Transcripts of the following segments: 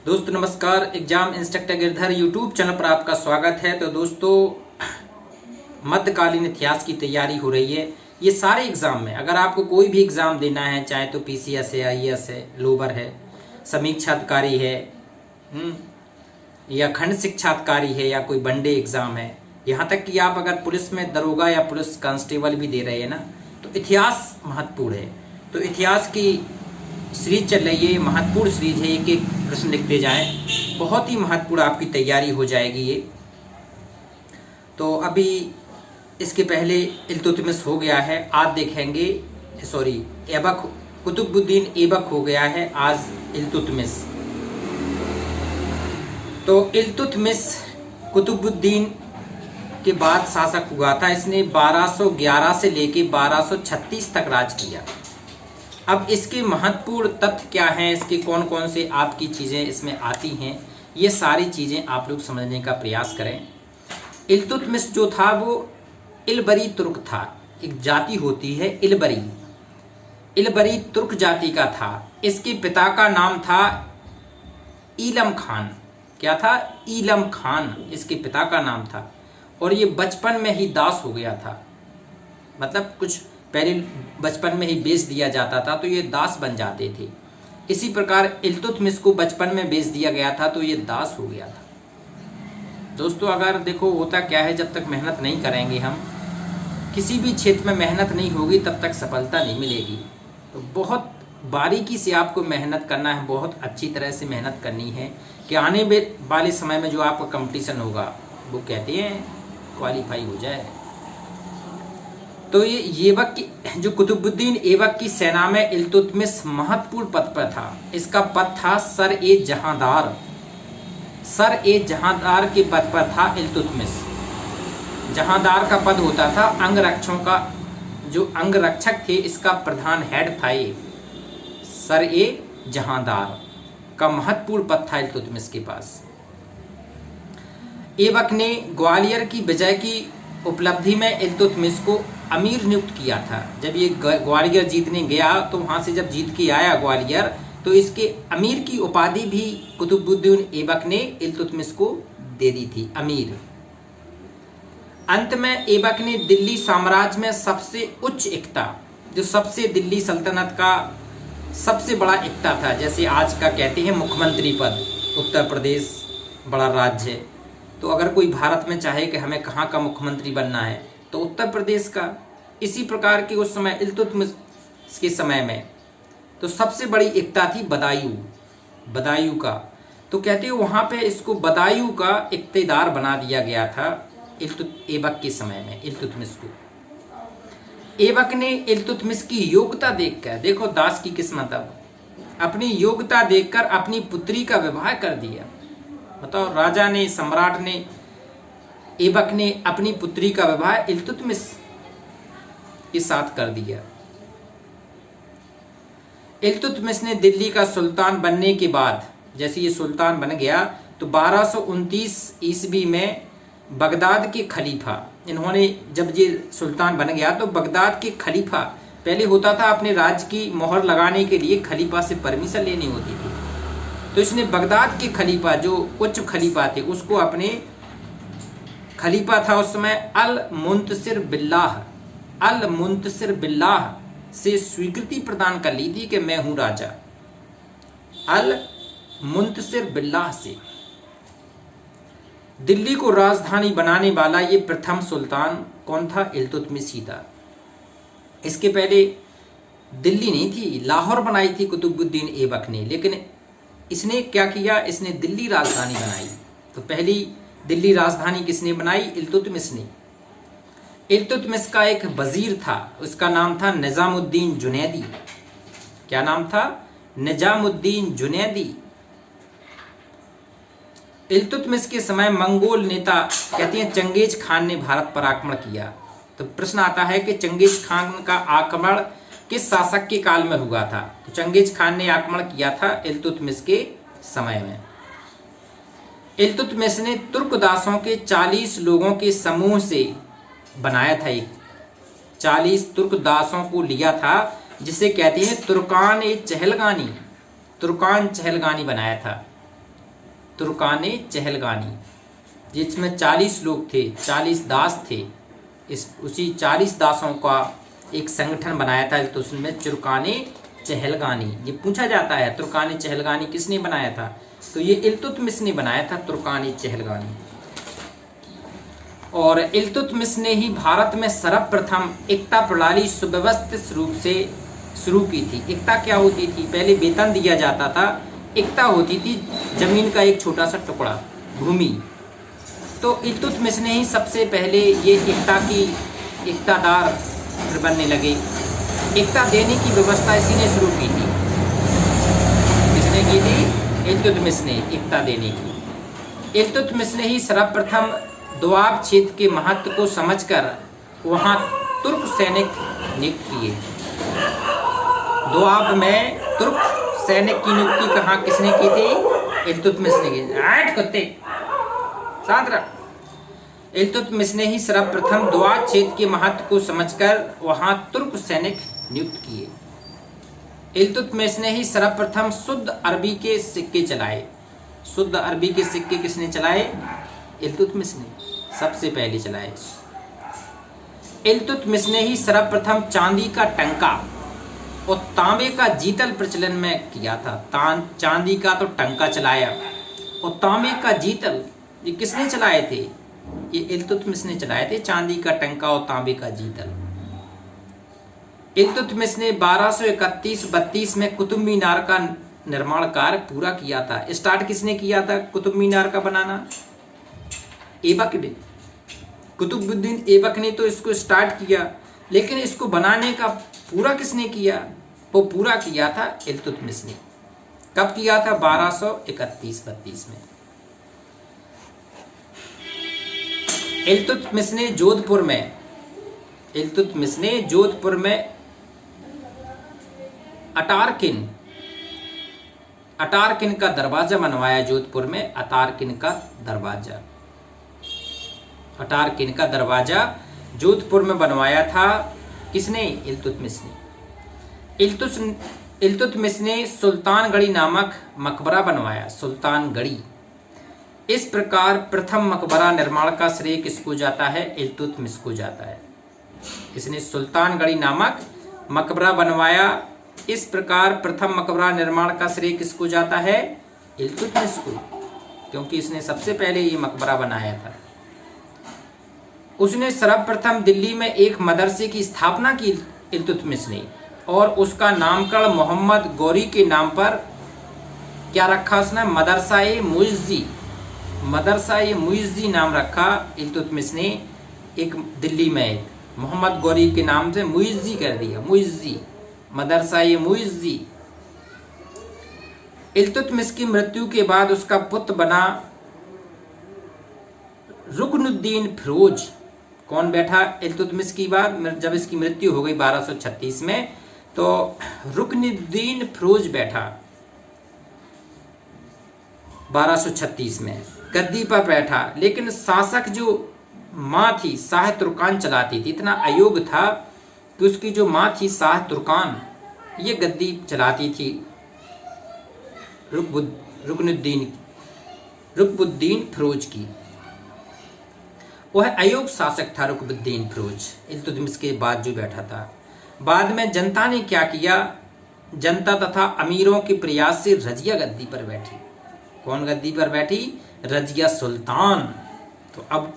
दोस्तों नमस्कार। Exam instructor Girdhar YouTube channel पर आपका स्वागत है। तो दोस्तों मध्यकालीन इतिहास की तैयारी हो रही है। ये सारे एग्जाम में अगर आपको कोई भी एग्जाम देना है, चाहे तो पीसीएस है, आईएएस है, लोअर है, समीक्षा अधिकारी है, या खंड शिक्षा अधिकारी है, या कोई वनडे एग्जाम है, यहाँ तक कि आप अगर पुलिस में दरोगा या पुलिस कांस्टेबल भी दे रहे हैं ना, तो इतिहास महत्वपूर्ण है। तो इतिहास की सीरीज चल रही है, महत्वपूर्ण सीरीज है। एक एक प्रश्न लिखते जाएं, बहुत ही महत्वपूर्ण आपकी तैयारी हो जाएगी ये। तो अभी इसके पहले इल्तुतमिश हो गया है, आज देखेंगे। सॉरी, ऐबक कुतुबुद्दीन ऐबक हो गया है, आज इल्तुतमिश। तो इल्तुतमिश कुतुबुद्दीन के बाद शासक हुआ था। इसने 1211 से लेके 1236 तक राज किया। अब इसके महत्वपूर्ण तथ्य क्या हैं, इसके कौन कौन से आपकी चीज़ें इसमें आती हैं, ये सारी चीज़ें आप लोग समझने का प्रयास करें। इल्तुतमिश जो था वो इलबरी तुर्क था। एक जाति होती है इलबरी, इलबरी तुर्क जाति का था। इसके पिता का नाम था ईलम खान। क्या था? ईलम खान इसके पिता का नाम था। और ये बचपन में ही दास हो गया था, मतलब कुछ पहले बचपन में ही बेच दिया जाता था, तो ये दास बन जाते थे। इसी प्रकार इल्तुतमिश को बचपन में बेच दिया गया था, तो ये दास हो गया था। दोस्तों अगर देखो होता क्या है, जब तक मेहनत नहीं करेंगे हम, किसी भी क्षेत्र में मेहनत नहीं होगी तब तक सफलता नहीं मिलेगी। तो बहुत बारीकी से आपको मेहनत करना है, बहुत अच्छी तरह से मेहनत करनी है कि आने वाले समय में जो आपका कंपटीशन होगा वो कहते हैं क्वालिफाई हो जाए। तो ये ऐबक की जो कुतुबुद्दीन ऐबक की सेना में इल्तुतमिश महत्वपूर्ण पद पर था। इसका पद था सर ए जहांदार। सर ए जहांदार के पद पर था इल्तुतमिश। जहांदार का पद होता था अंगरक्षकों का, जो अंगरक्षक थे इसका प्रधान हेड था ये। सर ए जहांदार का महत्वपूर्ण पद था इल्तुतमिश के पास। ऐबक ने ग्वालियर की विजय की उपलब्धि में इल्तुतमिश को अमीर नियुक्त किया था। जब ये ग्वालियर जीतने गया, तो वहां से जब जीत के आया ग्वालियर, तो इसके अमीर की उपाधि भी कुतुबुद्दीन ऐबक ने इल्तुतमिश को दे दी थी, अमीर। अंत में ऐबक ने दिल्ली साम्राज्य में सबसे उच्च इक्ता, जो सबसे दिल्ली सल्तनत का सबसे बड़ा इक्ता था, जैसे आज का कहते हैं मुख्यमंत्री पद, उत्तर प्रदेश बड़ा राज्य है, तो अगर कोई भारत में चाहे कि हमें कहाँ का मुख्यमंत्री बनना है, तो उत्तर प्रदेश का। इसी प्रकार की उस समय इल्तुतमिश के समय में तो सबसे बड़ी इक्ता थी बदायूं, बदायूं का। तो कहते हैं वहाँ पे इसको बदायूं का इक्तेदार बना दिया गया था ऐबक के समय में, इल्तुतमिश को। ऐबक ने इल्तुतमिश की योग्यता देखकर, देखो दास की किस्मत, अब अपनी योग्यता देखकर अपनी पुत्री का विवाह कर दिया। बताओ, राजा ने, सम्राट ने, ऐबक ने अपनी पुत्री का विवाह इल्तुतमिश के साथ कर दिया। इल्तुतमिश ने दिल्ली का सुल्तान बनने के बाद, जैसे ये सुल्तान बन गया, तो 1229 ईस्वी में बगदाद के खलीफा, इन्होंने जब ये सुल्तान बन गया तो बगदाद के खलीफा, पहले होता था अपने राज्य की मोहर लगाने के लिए खलीफा से परमिशन लेनी होती थी, तो इसने बगदाद के खलीफा, जो उच्च खलीफा थे, उसको अपने खलीफा था उस समय अल मुंतसिर बिल्लाह से स्वीकृति प्रदान कर ली थी कि मैं हूं राजा। अल मुंतसिर बिल्लाह से दिल्ली को राजधानी बनाने वाला ये प्रथम सुल्तान कौन था? इल्तुतमिश ही था। इसके पहले दिल्ली नहीं थी, लाहौर बनाई थी कुतुबुद्दीन ऐबक ने, लेकिन इसने क्या किया, इसने दिल्ली राजधानी बनाई। तो पहली दिल्ली राजधानी किसने बनाई? इल्तुतमिश ने। इल्तुतमिश का एक वजीर था, उसका नाम था निजामुद्दीन जुनैदी। क्या नाम था? निजामुद्दीन जुनैदी। इल्तुतमिश के समय मंगोल नेता, कहते हैं चंगेज खान ने भारत पर आक्रमण किया। तो प्रश्न आता है कि चंगेज खान का आक्रमण किस शासक के काल में हुआ था? तो चंगेज खान ने आक्रमण किया था इल्तुतमिश के समय में। इल्तुतमिश ने तुर्क दासों के 40 लोगों के समूह से बनाया था। 40 तुर्क दासों को लिया था, जिसे कहते हैं तुर्कान चहलगानी, तुर्कान चहलगानी बनाया था। तुर्काने चहलगानी, जिसमें 40 लोग थे, 40 दास थे। उसी 40 दासों का एक संगठन बनाया था इल्तुतमिश ने, तुर्काने चहलगानी। ये पूछा जाता है तुर्काने चहलगानी किसने बनाया था, तो ये इल्तुतमिश ने बनाया था, तुर्काने चहलगानी। और इल्तुतमिश ने ही भारत में सर्वप्रथम एकता प्रणाली सुव्यवस्थित रूप से शुरू की थी। एकता क्या होती थी, पहले वेतन दिया जाता था, एकता होती थी जमीन का एक छोटा सा टुकड़ा, भूमि। तो इल्तुतमिश ने ही सबसे पहले ये एकतादार बनने लगे। एकता देने की व्यवस्था इसी ने शुरू की थी। किसने की थी? इल्तुतमिश ने एकता देने की। इल्तुतमिश ने ही सर्वप्रथम दोआब क्षेत्र के महत्व को समझकर वहां तुर्क सैनिक नियुक्त किए। दोआब में तुर्क सैनिक की नियुक्ति कहाँ किसने की थी? इल्तुतमिश ने की। आठ कुत्ते शांत रह। इल्तुतमिश ने ही सर्वप्रथम दोआब क्षेत्र के महत्व को समझकर वहां तुर्क सैनिक नियुक्त किए। इल्तुतमिश ने ही सर्वप्रथम शुद्ध अरबी के सिक्के चलाए। शुद्ध अरबी के सिक्के किसने चलाए? इल्तुतमिश ने सबसे पहले चलाए। इल्तुतमिश ने ही सर्वप्रथम चांदी का टंका और तांबे का जीतल प्रचलन में किया था। चांदी का तो टंका चलाया और तांबे का जीतल ये किसने चलाए थे? ये इल्तुतमिश ने चलाए थे, चांदी का टंका और तांबे का जीतल। इल्तुतमिश ने 1231-32 में कुतुब मीनार का निर्माण कार्य पूरा किया था। स्टार्ट किसने किया था कुतुब मीनार का बनाना? ऐबक ने, कुतुबुद्दीन ऐबक ने तो इसको स्टार्ट किया, लेकिन इसको बनाने का पूरा किसने किया? वो पूरा किया था इल्तुतमिश ने। कब किया था? 1231-32 में। इल्तुतमिश ने जोधपुर में अटारकिन का दरवाजा बनवाया। जोधपुर में अटारकिन का दरवाजा जोधपुर में बनवाया था। किसने? इल्तुतमिश ने। इल्तुतमिश ने सुल्तानगढ़ी नामक मकबरा बनवाया। सुल्तानगढ़ी। इस प्रकार प्रथम मकबरा निर्माण का श्रेय किसको जाता है? इल्तुतमिश को जाता है। इसने सुल्तानगढ़ी नामक मकबरा बनवाया। इस प्रकार प्रथम मकबरा निर्माण का श्रेय किसको जाता है? इल्तुतमिश को, क्योंकि इसने सबसे पहले ये मकबरा बनाया था। उसने सर्वप्रथम दिल्ली में एक मदरसे की स्थापना की इल्तुतमिश ने, और उसका नामकरण मोहम्मद गौरी के नाम पर क्या रखा उसने? मदरसा-ए मुइज़्ज़ी नाम रखा इल्तुतमिश ने। एक दिल्ली में मोहम्मद गौरी के नाम से मुइज़्ज़ी कर दिया, मुइज़्ज़ी, मदरसा-ए-मुइज़्ज़ी। इल्तुतमिश की मृत्यु के बाद उसका पुत्र बना रुकनुद्दीन फिरोज। कौन बैठा इल्तुतमिश की बाद? जब इसकी मृत्यु हो गई 1236 में, तो रुकनुद्दीन फिरोज बैठा 1236 में, गद्दी पर बैठा। लेकिन शासक जो माँ थी शाह तुर्कान चलाती थी। इतना अयोग्य था कि उसकी जो माँ थी शाह तुर्कान, ये गद्दी चलाती थी रुकनुद्दीन फिरोज की। वह अयोग्य शासक था रुकनुद्दीन फिरोज, इल्तुतमिश के बाद जो बैठा था। बाद में जनता ने क्या किया? जनता तथा अमीरों के प्रयास से रजिया गद्दी पर बैठी। कौन गद्दी पर बैठी? रजिया सुल्तान। तो अब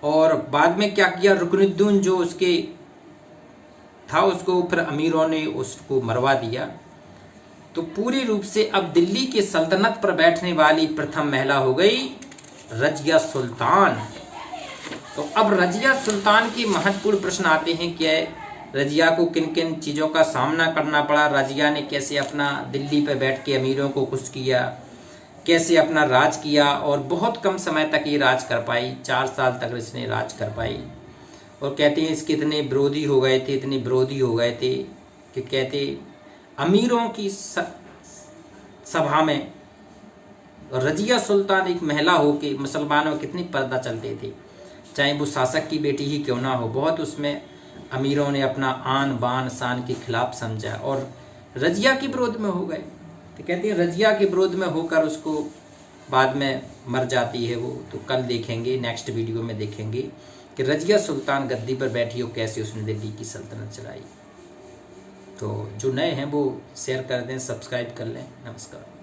और बाद में क्या किया? रुकनुद्दीन जो उसके था उसको फिर अमीरों ने उसको मरवा दिया। तो पूरी रूप से अब दिल्ली के सल्तनत पर बैठने वाली प्रथम महिला हो गई रजिया सुल्तान। तो अब रजिया सुल्तान के महत्वपूर्ण प्रश्न आते हैं कि रजिया को किन किन चीज़ों का सामना करना पड़ा, रजिया ने कैसे अपना दिल्ली पर बैठ के अमीरों को खुश किया, कैसे अपना राज किया, और बहुत कम समय तक ये राज कर पाई, 4 साल तक इसने राज कर पाई। और कहते हैं इसके इतने विरोधी हो गए थे कि कहते अमीरों की सभा में रजिया सुल्तान एक महिला हो के मुसलमानों में कितनी पर्दा चलते थे, चाहे वो शासक की बेटी ही क्यों ना हो। बहुत उसमें अमीरों ने अपना आन बान शान के खिलाफ समझा और रजिया के विरोध में हो गए। तो कहते हैं रजिया के विरोध में होकर उसको बाद में मर जाती है वो, तो कल देखेंगे, नेक्स्ट वीडियो में देखेंगे कि रजिया सुल्तान गद्दी पर बैठी हो, कैसे उसने दिल्ली की सल्तनत चलाई। तो जो नए हैं वो शेयर कर दें, सब्सक्राइब कर लें। नमस्कार।